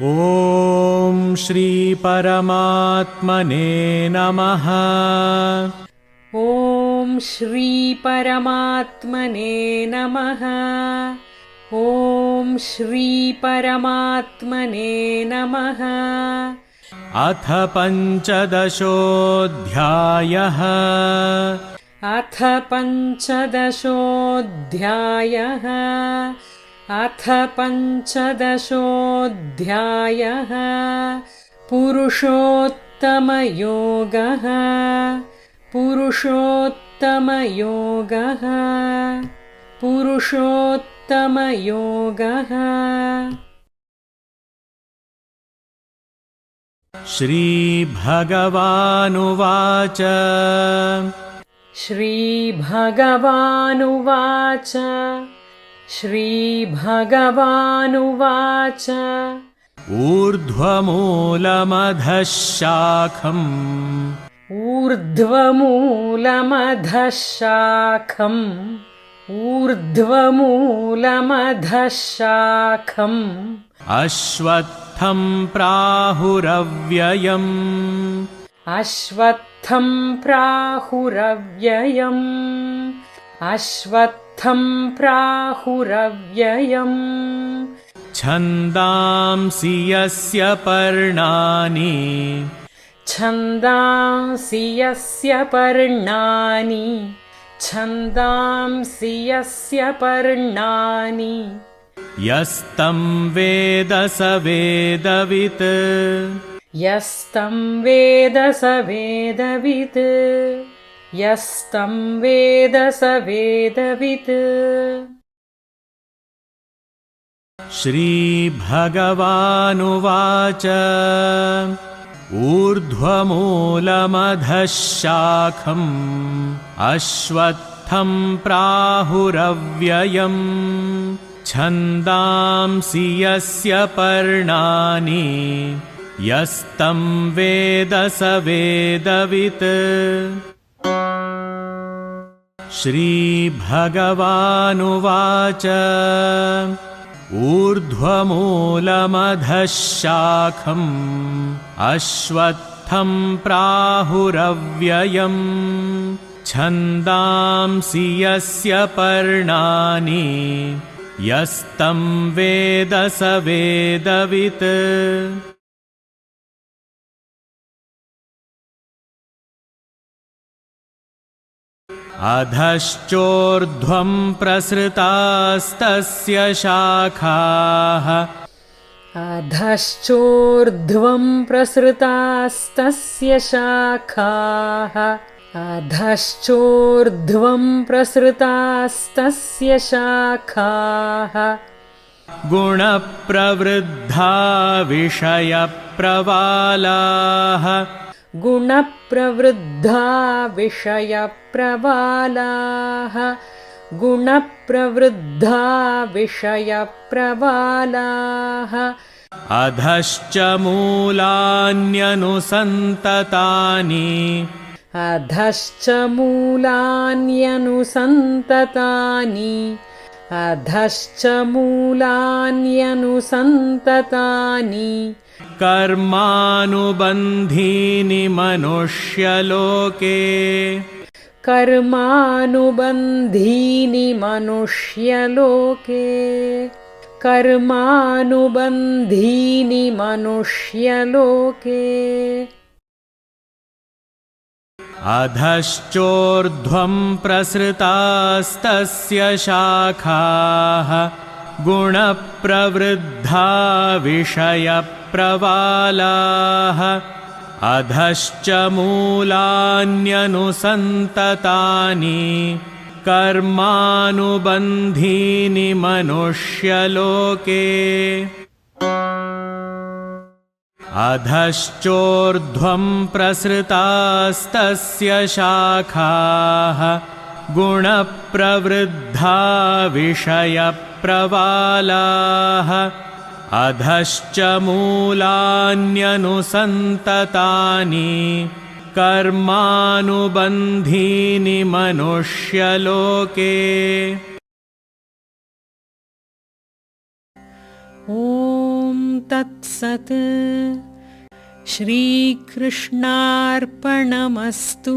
ॐ श्री परमात्मने नमः। ॐ श्री परमात्मने नमः। ॐ श्री परमात्मने नमः। अथ पञ्चदशोऽध्यायः। अथ पञ्चदशोऽध्यायः। अथ पञ्चदशोऽध्यायः। पुरुषोत्तमयोगः। पुरुषोत्तमयोगः। पुरुषोत्तमयोगः। श्रीभगवानुवाच। श्रीभगवानुवाच। श्रीभगवानुवाच। ऊर्ध्वमूलमधः शाखम्। ऊर्ध्वमूलमधः शाखम्। ऊर्ध्वमूलमधः शाखम्। अश्वत्थं प्राहुरव्ययम्। अश्वत्थं प्राहुरव्ययम्। अश्वत्थं प्राहुरव्ययम्। छन्दांसि यस्य पर्णानि। छन्दांसि यस्य पर्णानि। छन्दांसि यस्य पर्णानि। यस्तं वेद स वेदवित्। यस्तं वेद स वेदवित्। यस्तं वेद स वेदवित्। श्रीभगवानुवाच। ऊर्ध्वमूलमधः शाखम् अश्वत्थं प्राहुरव्ययम्। छन्दांसि यस्य पर्णानि। यस्तं वेद स वेदवित्। श्रीभगवानुवाच। ऊर्ध्वमूलमधः शाखम् अश्वत्थं प्राहुरव्ययम्। छन्दांसि यस्य पर्णानि। यस्तं वेद स वेदवित्। अधश्चोर्ध्वं प्रसृतास्तस्य शाखाः। अधश्चोर्ध्वं प्रसृतास्तस्य शाखाः। अधश्चोर्ध्वं प्रसृतास्तस्य शाखाः। गुणप्रवृद्धा विषयप्रवालाः। गुणप्रवृद्धा विषयप्रवालाः। गुणप्रवृद्धा विषयप्रवालाः। अधश्च मूलान्यनुसन्ततानि। अधश्च मूलान्यनुसन्ततानि। अधश्च मूलान्यनुसन्ततानि। कर्मानुबन्धीनि मनुष्यलोके। कर्मानुबन्धीनि मनुष्यलोके। कर्मानुबन्धीनि मनुष्यलोके। अधश्चोर्ध्वं प्रसृतास्तस्य शाखाः। गुणप्रवृद्धा विषयप्रवालाः। अधश्च मूलान्यनुसन्ततानि। कर्मानुबन्धीनि मनुष्यलोके। अधश्चोर्ध्वं प्रसृतास्तस्य शाखाः। गुणप्रवृद्धा विषयप्रवालाः। अधश्च मूलान्यनुसन्ततानि। कर्मानुबन्धीनि मनुष्यलोके। ॐ तत्सत् श्रीकृष्णार्पणमस्तु।